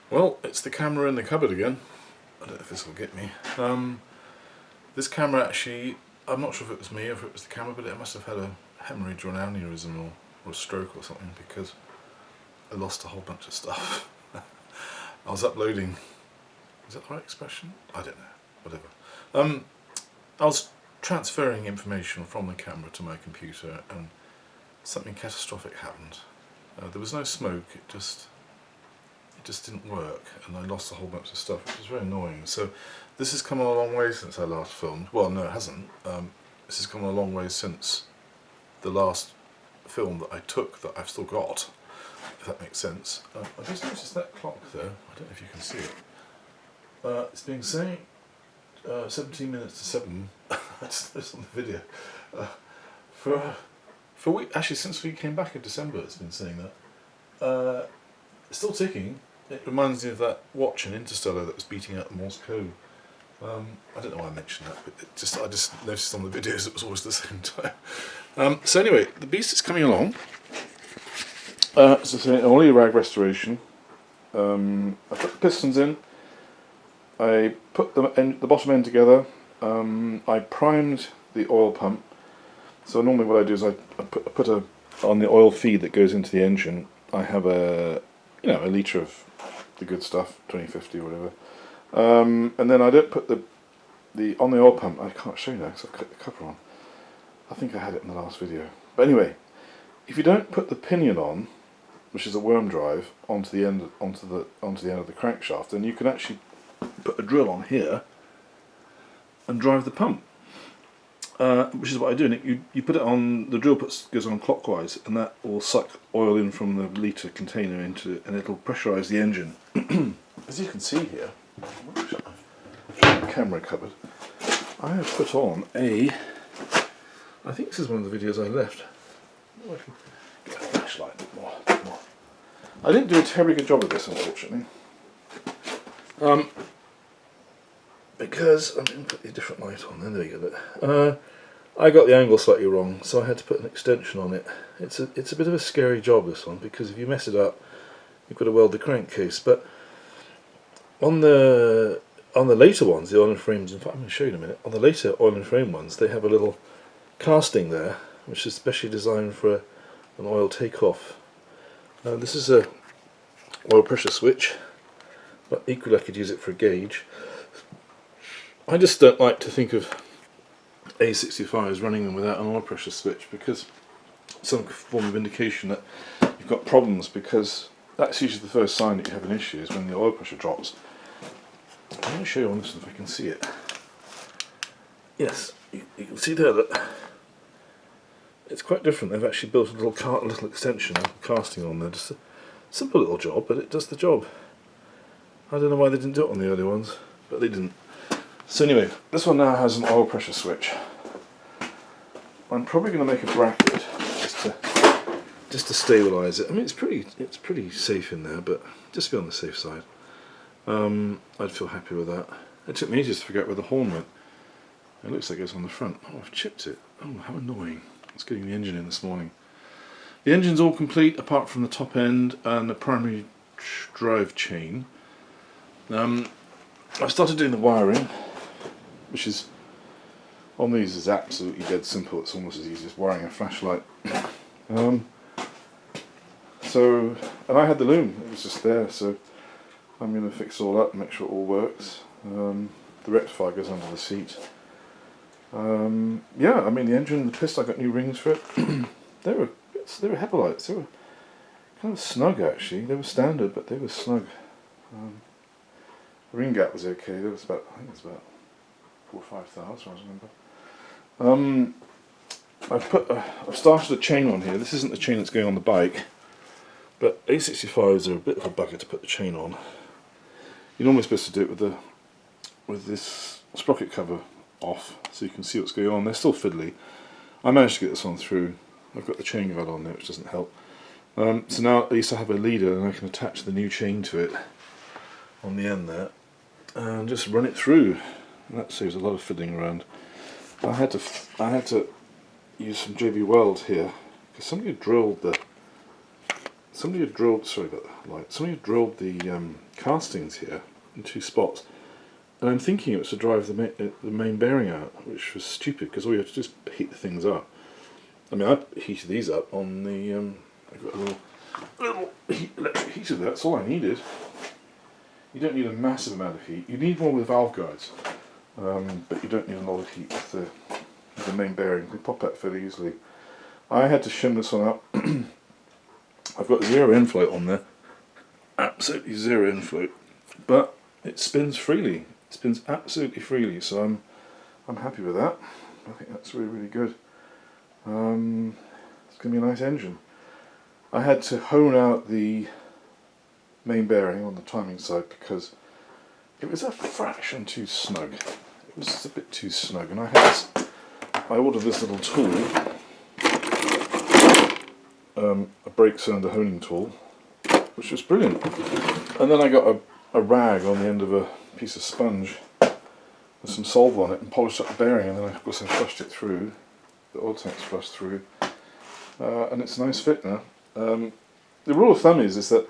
Well, it's the camera in the cupboard again. I don't know if this will get me. This camera actually, I'm not sure if it was me or if it was the camera, but it must have had a hemorrhage or an aneurysm or a stroke or something, because I lost a whole bunch of stuff. I was uploading, is that the right expression? I don't know, whatever. I was transferring information from the camera to my computer and something catastrophic happened. There was no smoke, it just didn't work, and I lost a whole bunch of stuff, which was very annoying. So this has come a long way since I last filmed. Well, no, it hasn't. This has come a long way since the last film that I took that I've still got, if that makes sense. I just noticed that clock there. I don't know if you can see it. It's been saying 17 minutes to 7. That's on the video. For a week, actually since we came back in December, it's been saying that. It's still ticking. It reminds me of that watch in Interstellar that was beating out the Morse code. I don't know why I mentioned that, but I just noticed on the videos it was always the same time. So anyway, the beast is coming along. It's an oily rag restoration. I put the pistons in. I put the bottom end together. I primed the oil pump. So normally what I do is I put on the oil feed that goes into the engine. I have a litre of the good stuff, 2050 or whatever. And then I don't put on the oil pump. I can't show you now because I've cut the cover on. I think I had it in the last video. But anyway, if you don't put the pinion on, which is a worm drive, onto the end of the crankshaft, then you can actually put a drill on here and drive the pump. Which is what I do. And you put it on, the drill goes on clockwise, and that will suck oil in from the litre container into, and it'll pressurise the engine. As you can see here, camera cupboard, I have put on I think this is one of the videos I left. I can get a flashlight a bit more. I didn't do a terribly good job of this, unfortunately. Because I'm going to put a different light on. There you go. I got the angle slightly wrong, so I had to put an extension on it. It's a bit of a scary job, this one, because if you mess it up, you've got to weld the crankcase. But on the later ones, the oil and frames, in fact I'm going to show you in a minute, on the later oil and frame ones, they have a little casting there, which is specially designed for an oil takeoff. This is a oil pressure switch, but equally I could use it for a gauge. I just don't like to think of A65s running them without an oil pressure switch, because some form of indication that you've got problems, because that's usually the first sign that you have an issue, is when the oil pressure drops. I'm going to show you on this one if I can see it. Yes, you can see there that it's quite different. They've actually built a little extension of casting on there. Just a simple little job, but it does the job. I don't know why they didn't do it on the early ones, but they didn't. So anyway, this one now has an oil pressure switch. I'm probably going to make a bracket just to stabilise it. I mean, it's pretty safe in there, but just to be on the safe side, I'd feel happy with that. It took me ages to figure out where the horn went. It looks like it's on the front. Oh, I've chipped it. Oh, how annoying! It's getting the engine in this morning. The engine's all complete apart from the top end and the primary drive chain. I've started doing the wiring, which is, on these is absolutely dead simple. It's almost as easy as wiring a flashlight. And I had the loom, it was just there, so I'm going to fix it all up and make sure it all works. The rectifier goes under the seat. Yeah, I mean the engine, the piston, I got new rings for it. they were Hepalites. They were kind of snug actually. They were standard, but they were snug. The ring gap was okay. There was about, I think it was about 4 or 5 thou, as far as I remember. I've started a chain on here. This isn't the chain that's going on the bike, but A65s are a bit of a bugger to put the chain on. You're normally supposed to do it with this sprocket cover off, so you can see what's going on. They're still fiddly. I managed to get this one through. I've got the chain guard on there, which doesn't help. So now at least I have a leader, and I can attach the new chain to it on the end there, and just run it through. And that saves a lot of fiddling around. I had to use some JB Weld here because somebody drilled somebody had drilled, sorry about the light, somebody had drilled the castings here in 2 spots, and I'm thinking it was to drive the main bearing out, which was stupid because all you have to do is heat the things up. I mean, I heated these up on the, I got a little electric heater there, that's all I needed. You don't need a massive amount of heat, you need more with valve guides, but you don't need a lot of heat with the main bearing. You can pop that fairly easily. I had to shim this one up. I've got 0 infloat on there, absolutely 0 infloat, but it spins freely. It spins absolutely freely, so I'm happy with that. I think that's really good. It's going to be a nice engine. I had to hone out the main bearing on the timing side because it was a fraction too snug. It was just a bit too snug, and I ordered this little tool, a brake cylinder honing tool, which was brilliant. And then I got a rag on the end of a piece of sponge with some solve on it and polished up the bearing, and then of course I flushed it through, the oil tank's flushed through, and it's a nice fit now. The rule of thumb is that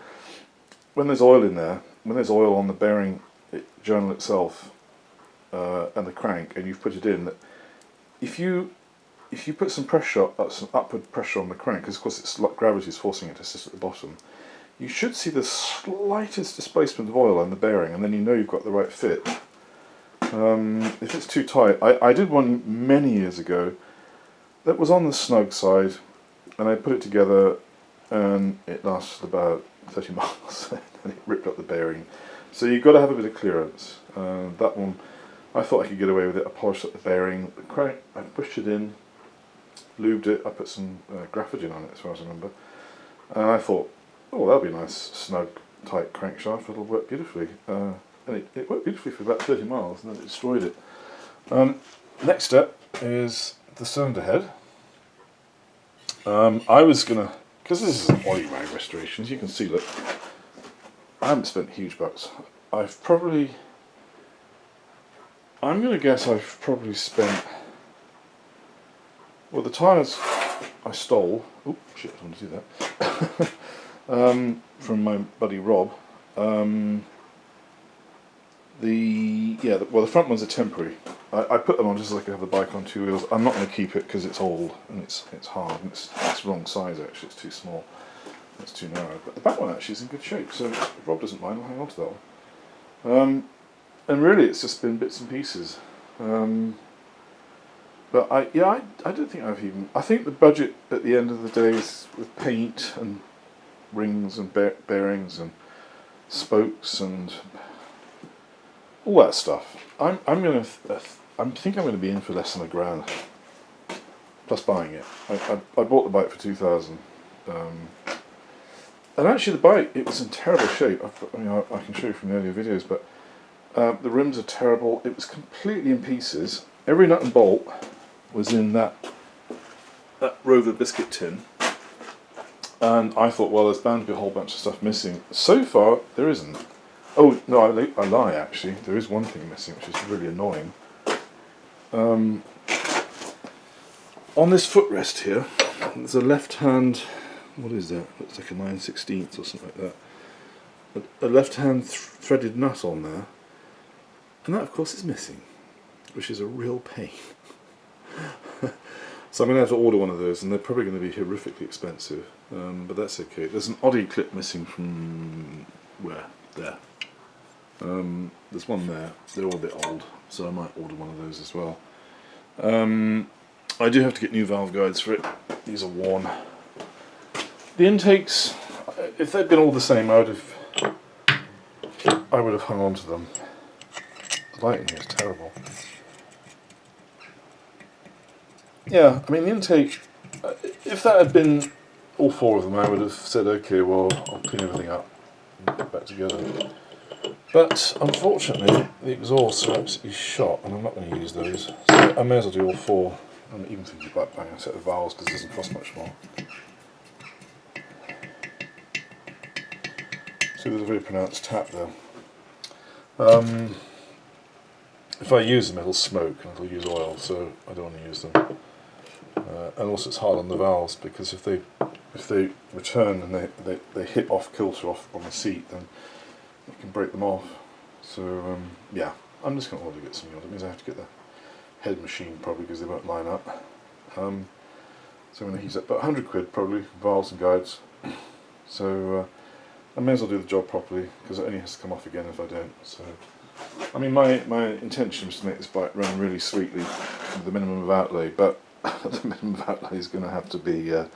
when there's oil in there, when there's oil on the bearing journal itself and the crank, and you've put it in, that if you put some pressure, some upward pressure on the crank, because of course it's like gravity is forcing it to sit at the bottom, you should see the slightest displacement of oil on the bearing, and then you know you've got the right fit. If it's too tight, I did one many years ago that was on the snug side, and I put it together, and it lasted about 30 miles, and it ripped up the bearing. So you've got to have a bit of clearance. That one, I thought I could get away with it. I polished up the bearing, the crank, I pushed it in, lubed it, I put some graphogen on it as far as I remember, and I thought, oh, that'll be a nice snug tight crankshaft, it'll work beautifully, and it worked beautifully for about 30 miles and then it destroyed it. Next step is the cylinder head. I was going to, because this is an oil rag restoration, as you can see, look, I haven't spent huge bucks. I'm going to guess I've probably spent, well, the tyres I stole, oh shit, I don't want to do that, from my buddy Rob. The front ones are temporary. I put them on just so I could have the bike on 2 wheels. I'm not going to keep it because it's old and it's hard and it's wrong size actually. It's too small. It's too narrow. But the back one actually is in good shape. So if Rob doesn't mind, I'll hang on to that one. And really, it's just been bits and pieces. But I don't think I've even. I think the budget at the end of the day is with paint and rings and bearings and spokes and all that stuff. I think I'm going to be in for less than £1,000 plus buying it. I bought the bike for 2,000, and actually the bike, it was in terrible shape. I can show you from the earlier videos, but the rims are terrible. It was completely in pieces. Every nut and bolt was in that Rover biscuit tin, and I thought, well, there's bound to be a whole bunch of stuff missing. So far, there isn't. Oh no, I lie actually. There is one thing missing, which is really annoying. On this footrest here, there's a left-hand. What is that? Looks like a 9/16 or something like that. A left-hand threaded nut on there, and that, of course, is missing, which is a real pain. So I'm going to have to order one of those, and they're probably going to be horrifically expensive, but that's okay. There's an Audi clip missing from where? There. There's one there. They're all a bit old, so I might order one of those as well. I do have to get new valve guides for it. These are worn. The intakes, if they'd been all the same, I would have hung on to them. The lighting here is terrible. Yeah, I mean the intake, if that had been all 4 of them, I would have said, okay, well, I'll clean everything up and get back together. But unfortunately, the exhausts are absolutely shot, and I'm not going to use those. So I may as well do all 4. I'm even thinking about buying a set of valves because it doesn't cost much more. See, there's a very pronounced tap there. If I use them, it'll smoke and it'll use oil, so I don't want to use them. And also, it's hard on the valves because if they if they return and they hit off kilter off on the seat, then you can break them off. So yeah, I'm just going to order to get some new. It means I have to get the head machine probably because they won't line up. So I'm going to use that, about 100 quid probably, vials and guides. So I may as well do the job properly because it only has to come off again if I don't. So I mean, my intention was to make this bike run really sweetly with the minimum of outlay, but the minimum of outlay is going to have to be a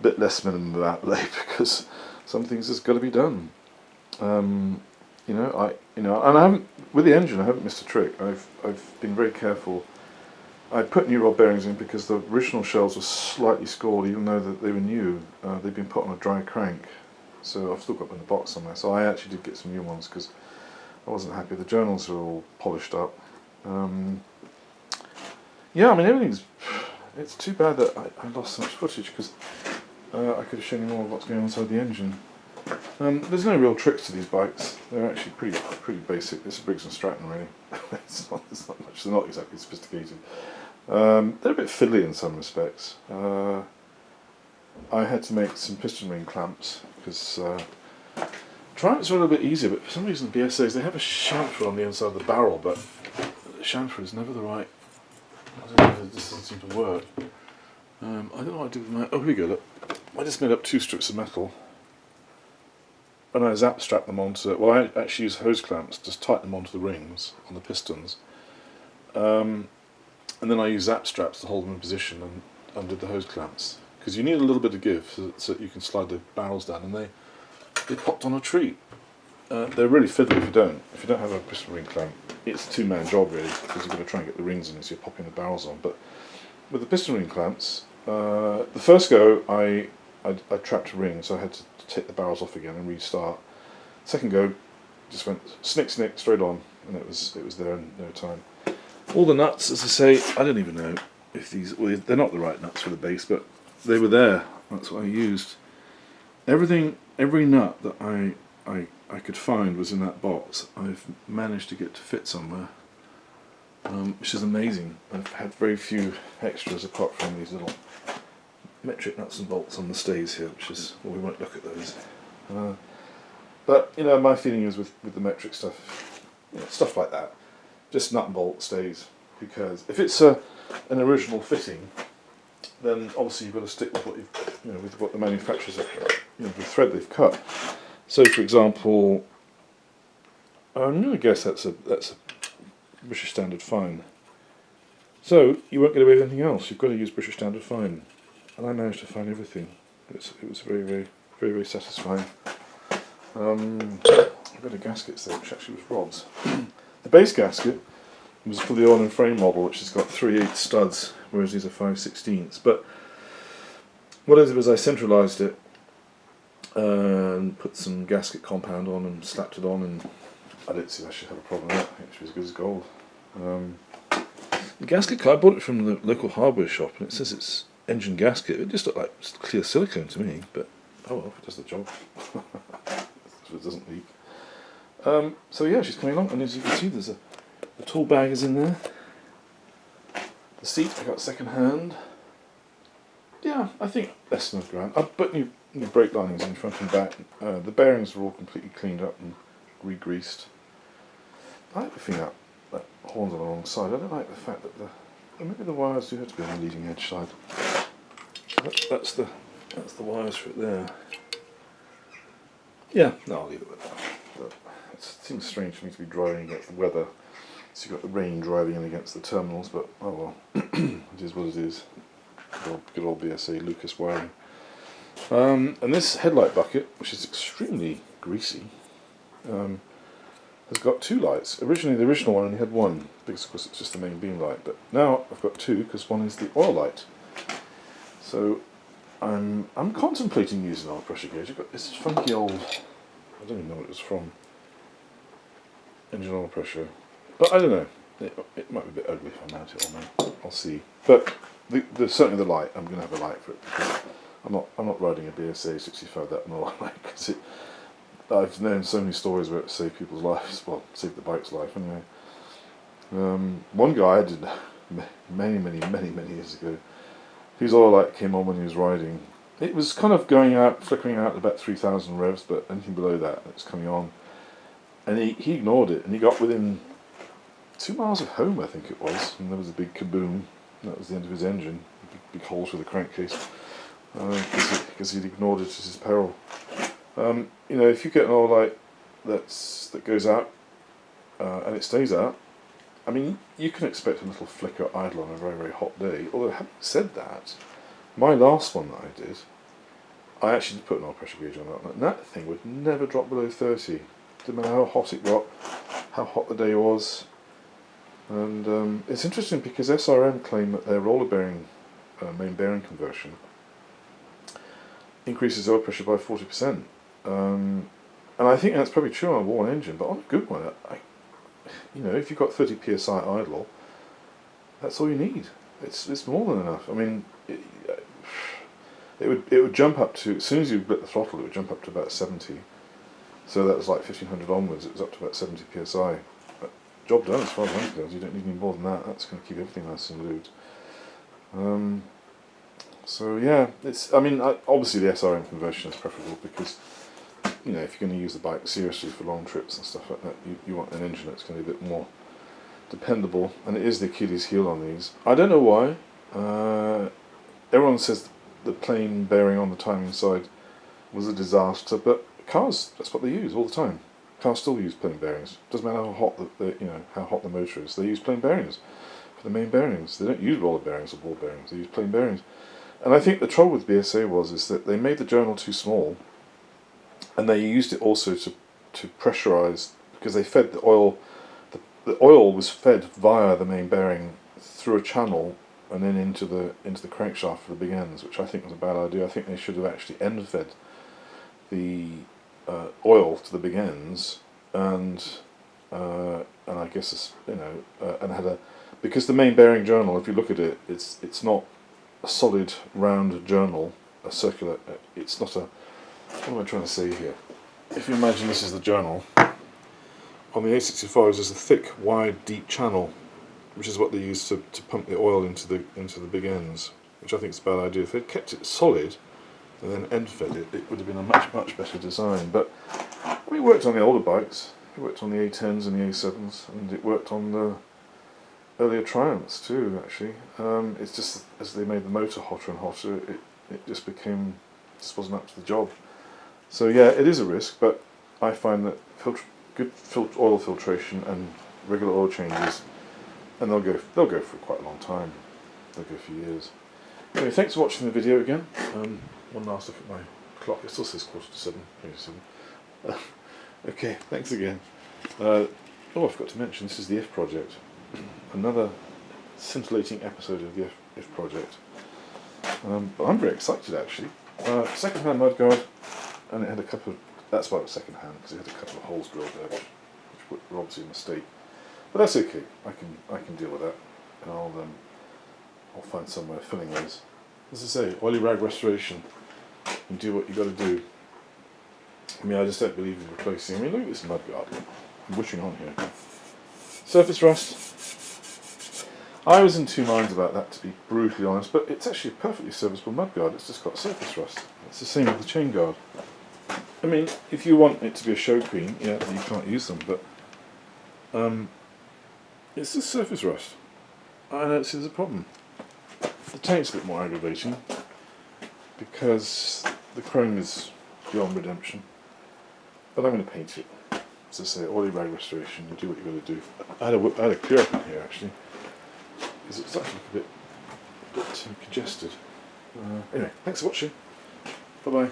bit less minimum of outlay because some things has got to be done. And I haven't, with the engine, I haven't missed a trick. I've been very careful. I put new rod bearings in because the original shells were slightly scored, even though that they were new. They've been put on a dry crank, so I've still got them in the box somewhere. So I actually did get some new ones because I wasn't happy. The journals are all polished up. Yeah, I mean everything's. It's too bad that I lost so much footage because I could have shown you more of what's going on inside the engine. There's no real tricks to these bikes. They're actually pretty basic. It's a Briggs and Stratton really. it's not much. They're not exactly sophisticated. They're a bit fiddly in some respects. I had to make some piston ring clamps because Triumphs are a little bit easier, but for some reason BSAs, they have a chamfer on the inside of the barrel, but the chamfer is never the right. I don't know, this doesn't seem to work. I don't know what I do with my. Oh, here we go. Look, I just made up 2 strips of metal. And I zap strap them onto, well I actually use hose clamps, just tighten them onto the rings on the pistons. And then I use zap straps to hold them in position and under the hose clamps. Because you need a little bit of give so that you can slide the barrels down, and they popped on a treat. They're really fiddly if you don't. If you don't have a piston ring clamp, it's a 2-man job really, because you've got to try and get the rings in as you're popping the barrels on. But with the piston ring clamps, the first go I trapped a ring, so I had to take the barrels off again and restart. Second go, just went snick straight on, and it was there in no time. All the nuts, as I say, I don't even know if these, well, they're not the right nuts for the base, but they were there. That's what I used. Everything, every nut that I could find was in that box. I've managed to get to fit somewhere, which is amazing. I've had very few extras apart from these little metric nuts and bolts on the stays here, which is, well, we won't look at those. But you know, my feeling is with the metric stuff, stuff like that, just nut and bolt stays. Who cares? If it's an original fitting, then obviously you've got to stick with what with what the manufacturers have, the thread they've cut. So, for example, I'm going to guess that's a British Standard fine. So you won't get away with anything else. You've got to use British Standard fine. And I managed to find everything. It was very satisfying. I've got a gasket there, which actually was Rob's. The base gasket was for the oil and frame model, which has got 3/8 studs, whereas these are 5/16. But what I did was I centralised it and put some gasket compound on and slapped it on, and I don't see I should have a problem with that. I think it was as good as gold. The gasket, I bought it from the local hardware shop, and it says it's engine gasket. It just looked like clear silicone to me, but oh well, it does the job. So it doesn't leak. So yeah, she's coming along, and as you can see, there's the tool bag is in there. The seat I got second hand. Yeah, I think less than £1,000. I put new brake linings in front and back. The bearings were all completely cleaned up and re-greased. I like the thing that horns on the wrong side. I don't like the fact that maybe the wires do have to be on the leading edge side. That's the wires for it there. Yeah, no, I'll leave it with that. But it seems strange for me to be driving against the weather. So you've got the rain driving in against the terminals, but oh well, it is what it is. Good old BSA Lucas wiring. And this headlight bucket, which is extremely greasy, has got 2 lights. Originally, the original one only had 1, because of course it's just the main beam light. But now I've got 2, because one is the oil light. So I'm contemplating using an oil pressure gauge. I've got this funky old, I don't even know what it was from, engine oil pressure. But I don't know. It might be a bit ugly if I mount it on there. I'll see. But certainly the light. I'm going to have a light for it, because I'm not riding a BSA 65 that an oil light, because I've known so many stories where it saved people's lives. Well, saved the bike's life anyway. One guy I did many years ago, his oil light came on when he was riding. it was kind of going out, flickering out at about 3,000 revs, but anything below that, it's coming on. And he ignored it, and he got within 2 miles of home, I think it was, and there was a big kaboom. That was the end of his engine, big hole through the crankcase, because he'd ignored it at his peril. You know, if you get an oil light that goes out and it stays out, I mean, you can expect a little flicker idle on a very, very hot day. Although, having said that, my last one that I did, I actually did put an oil pressure gauge on that, and that thing would never drop below 30. Didn't matter how hot it got, how hot the day was. And it's interesting because SRM claim that their roller bearing, main bearing conversion, increases oil pressure by 40%. And I think that's probably true on a worn engine, but on a good one, you know, if you've got 30 psi idle, that's all you need. It's more than enough. I mean, it would jump up to, as soon as you blit the throttle, it would jump up to about 70. So that was like 1500 onwards. It was up to about 70 psi. But job done as far as I'm concerned. You don't need any more than that. That's going to keep everything nice and lubed. So yeah, I mean, obviously the SRM conversion is preferable because, you know, if you're going to use the bike seriously for long trips and stuff like that, you want an engine that's going to be a bit more dependable, and it is the Achilles heel on these. I don't know why. Everyone says the plain bearing on the timing side was a disaster, but cars, that's what they use all the time. Cars still use plain bearings. Doesn't matter how hot how hot the motor is. They use plain bearings for the main bearings. They don't use roller bearings or ball bearings. They use plain bearings. And I think the trouble with BSA is that they made the journal too small, and they used it also to pressurize, because they fed the oil. The oil was fed via the main bearing through a channel and then into the crankshaft for the big ends, which I think was a bad idea. I think they should have actually end fed the oil to the big ends, and I guess, you know, and had because the main bearing journal, if you look at it, it's not a solid round journal, a circular. It's not a. What am I trying to say here? If you imagine this is the journal, on the A65s there's a thick, wide, deep channel, which is what they use to pump the oil into the big ends, which I think is a bad idea. If they'd kept it solid and then end fed it, it would have been a much better design. But it worked on the older bikes. It worked on the A10s and the A7s, and it worked on the earlier Triumphs too, actually. It's just as they made the motor hotter and hotter, it just wasn't up to the job. So yeah, it is a risk, but I find that good oil filtration and regular oil changes, and they'll go for quite a long time. They'll go for years. Anyway, thanks for watching the video again. One last look at my clock. It still says 7:45. Okay, thanks again. I forgot to mention, this is the IF project. Another scintillating episode of the IF project. But I'm very excited actually. Second-hand mudguard, and it had a couple of. That's why it was second-hand, because it had a couple of holes drilled there, which were obviously a mistake. But that's okay. I can deal with that, and I'll find somewhere filling those. As I say, oily rag restoration. You do what you got to do. I mean, I just don't believe in replacing. I mean, look at this mudguard. I'm wishing on here. Surface rust. I was in two minds about that, to be brutally honest, but it's actually a perfectly serviceable mudguard. It's just got surface rust. It's the same with the chain guard. I mean, if you want it to be a show queen, yeah, you can't use them, but it's just surface rust. I don't see there's a problem. The taint's a bit more aggravating because the chrome is beyond redemption. But I'm going to paint it. As I say, oily rag restoration, you do what you've got to do. I had a clear up in here actually, because it's actually a bit congested. Anyway, thanks for watching. Bye bye.